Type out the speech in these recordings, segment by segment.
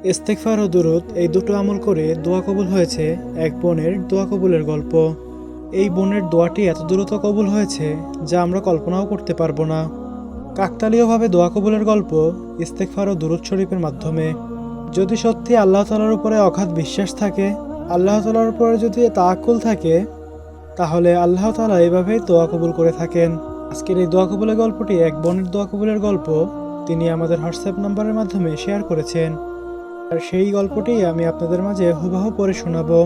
ইস্তেগফার ও দুরূদ এই দুটো আমল করে দোয়া কবুল হয়েছে এক বোনের দোয়া কবুলের গল্প। এই বোনের দোয়াটি এত দ্রুত কবুল হয়েছে যা আমরা কল্পনাও করতে পারবো না। কাকতালীয়ভাবে দোয়া কবুলের গল্প ইস্তেগফার ও দুরূদ শরীফের মাধ্যমে। যদি সত্যি আল্লাহ তাআলার উপরে অগাধ বিশ্বাস থাকে, আল্লাহ তাআলার উপরে যদি তাওয়াক্কুল থাকে, তাহলে আল্লাহ তাআলা এভাবেই দোয়া কবুল করে থাকেন। আজকের এই দোয়া কবুলের গল্পটি এক বোনের দোয়া কবুলের গল্প। তিনি আমাদের হোয়াটসঅ্যাপ নাম্বারের মাধ্যমে শেয়ার করেছেন, আর সেই গল্পটি আমি আপনাদের মাঝে হুবহু পড়ে শোনাবো।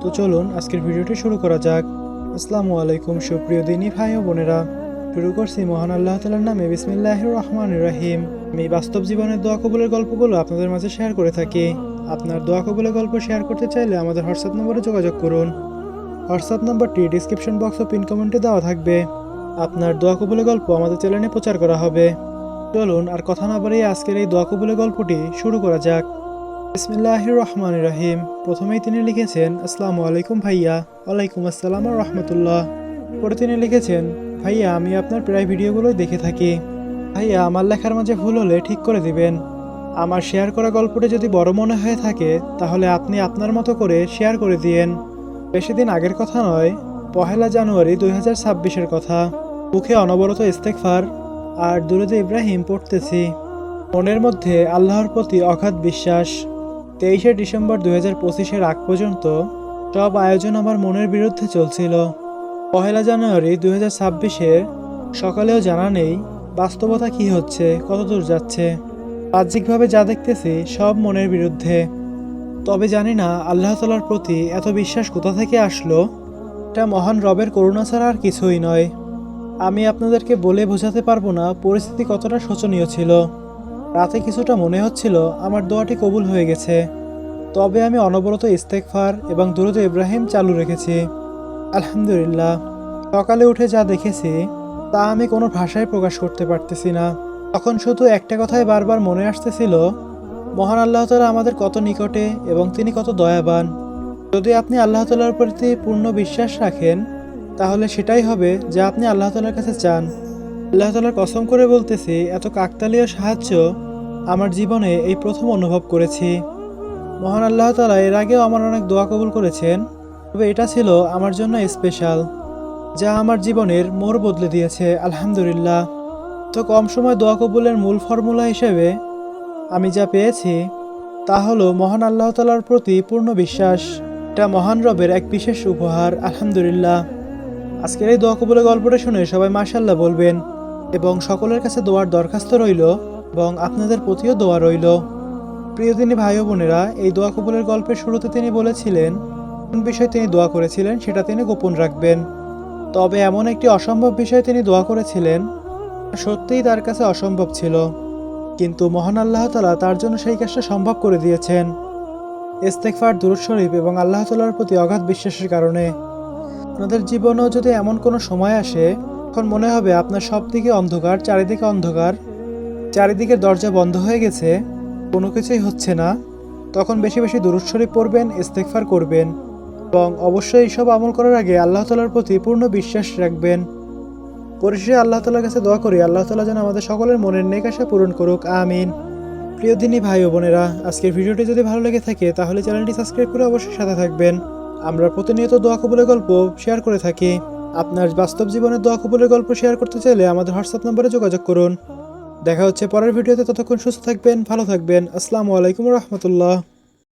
তো চলুন আজকের ভিডিওটি শুরু করা যাক। আসসালামু আলাইকুম সুপ্রিয় দিনী ভাই ও বোনেরা। শুরু করছি মহান আল্লাহ তাআলার নামে, বিসমিল্লাহির রহমানির রহিম। আমি বাস্তব জীবনের দোয়া কবুলের গল্পগুলো আপনাদের মাঝে শেয়ার করে থাকি। আপনার দোয়া কবুলের গল্প শেয়ার করতে চাইলে আমাদের হোয়াটসঅ্যাপ নম্বরে যোগাযোগ করুন। হোয়াটসঅ্যাপ নাম্বারটি ডিসক্রিপশন বক্স ও পিন কমেন্টে দেওয়া থাকবে। আপনার দোয়া কবুলের গল্প আমাদের চ্যানেলে প্রচার করা হবে। চলুন আর কথা না বাড়িয়ে আজকের এই দোয়া কবুলের গল্পটি শুরু করা যাক। বিসমিল্লাহির রহমানির রহিম। প্রথমেই তিনি লিখেছেন, আসসালামু আলাইকুম ভাইয়া। ওয়ালাইকুম আসসালাম ওয়া রাহমাতুল্লাহ। পরে তিনি লিখেছেন, ভাইয়া আমি আপনার প্রায় ভিডিওগুলোই দেখে থাকি। ভাইয়া আমার লেখার মাঝে ভুল হলে ঠিক করে দিবেন। আমার শেয়ার করা গল্পটি যদি বড় মনে হয়ে থাকে তাহলে আপনি আপনার মতো করে শেয়ার করে দিয়েন। বেশি দিন আগের কথা নয়, 1 জানুয়ারি 2026-এর কথা। মুখে অনবরত ইস্তেগফার আর দুরূদে ইব্রাহিম পড়তেছি। মনের মধ্যে আল্লাহর প্রতি অগাধ বিশ্বাস। 23শে ডিসেম্বর 2025-এর আগ পর্যন্ত সব আয়োজন আমার মনের বিরুদ্ধে চলছিল। 1 জানুয়ারি 2026-এর সকালেও জানা নেই বাস্তবতা কি হচ্ছে, কতদূর যাচ্ছে। বাহ্যিকভাবে যা দেখতেছি সব মনের বিরুদ্ধে। তবে জানি না আল্লাহ তাআলার প্রতি এত বিশ্বাস কোথা থেকে আসলো। এটা মহান রবের করুণা ছাড়া আর কিছুই নয়। আমি আপনাদেরকে বলে বোঝাতে পারবো না পরিস্থিতি কতটা শোচনীয় ছিল। রাতে কিছুটা মনে হচ্ছিল আমার দোয়াটি কবুল হয়ে গেছে। তবে আমি অনবরত ইস্তেগফার এবং দুরূদ ইব্রাহিম চালু রেখেছি। আলহামদুলিল্লাহ, সকালে উঠে যা দেখেছি তা আমি কোনো ভাষায় প্রকাশ করতে পারতেছি না। তখন শুধু একটা কথাই বারবার মনে আসতেছিল, মহান আল্লাহ তাআলা আমাদের কত নিকটে এবং তিনি কত দয়াবান। যদি আপনি আল্লাহ তাআলার প্রতি পূর্ণ বিশ্বাস রাখেন তাহলে সেটাই হবে যা আপনি আল্লাহ তাআলার কাছে চান। আল্লাহ তাআলার কসম করে বলতেছি, এত কাকতালীয় সাহায্য আমার জীবনে এই প্রথম অনুভব করেছি। মহান আল্লাহ তাআলা এর আগেও আমার অনেক দোয়া কবুল করেছেন, তবে এটা ছিল আমার জন্য স্পেশাল, যা আমার জীবনের মোড় বদলে দিয়েছে। আলহামদুলিল্লাহ। তো কম সময় দোয়া কবুলের মূল ফর্মুলা হিসেবে আমি যা পেয়েছি তা হলো মহান আল্লাহ তাআলার প্রতি পূর্ণ বিশ্বাস। এটা মহান রবের এক বিশেষ উপহার। আলহামদুলিল্লাহ। আজকের এই দোয়া কবুলের গল্পটা শুনে সবাই মাশাআল্লাহ বলবেন এবং সকলের কাছে দোয়ার দরখাস্ত রইল এবং আপনাদের প্রতিও দোয়া রইল। প্রিয় দিনী ভাই ও বোনেরা, এই দোয়া কবুলের গল্পের শুরুতে তিনি বলেছিলেন কোন বিষয় তিনি দোয়া করেছিলেন সেটা তিনি গোপন রাখবেন। তবে এমন একটি অসম্ভব বিষয় তিনি দোয়া করেছিলেন, সত্যিই তার কাছে অসম্ভব ছিল, কিন্তু মহান আল্লাহ তাআলা তার জন্য সেই কাজটা সম্ভব করে দিয়েছেন। ইস্তেগফার, দুরূদ শরীফ এবং আল্লাহ তাআলার প্রতি অগাধ বিশ্বাসের কারণে। আপনাদের জীবনেও যদি এমন কোনো সময় আসে তখন মনে হবে আপনার সব দিকে অন্ধকার, চারিদিকে অন্ধকার, চারিদিকের দরজা বন্ধ হয়ে গেছে, কোনো কিছুই হচ্ছে না, তখন বেশি বেশি দুরূদ শরীফ পড়বেন, ইস্তেগফার করবেন এবং অবশ্যই এইসব আমল করার আগে আল্লাহ তাআলার প্রতি পূর্ণ বিশ্বাস রাখবেন। পরিশেষে আল্লাহ তাআলার কাছে দোয়া করি আল্লাহ তাআলা যেন আমাদের সকলের মনের নেক আশা পূরণ করুক। আমিন। প্রিয় দিনী ভাই ও বোনেরা, আজকের ভিডিওটি যদি ভালো লেগে থাকে তাহলে চ্যানেলটি সাবস্ক্রাইব করে অবশ্যই সাথে থাকবেন। আমরা প্রতিনিয়ত দোয়া কবুলের গল্প শেয়ার করে থাকি। আপনার বাস্তব জীবনের দোয়া কবুলের গল্প শেয়ার করতে চাইলে আমাদের হোয়াটসঅ্যাপ নম্বরে যোগাযোগ করুন। দেখা হচ্ছে পরের ভিডিওতে। ততক্ষণ সুস্থ থাকবেন, ভালো থাকবেন। আসসালামু আলাইকুম ওয়া রাহমাতুল্লাহ।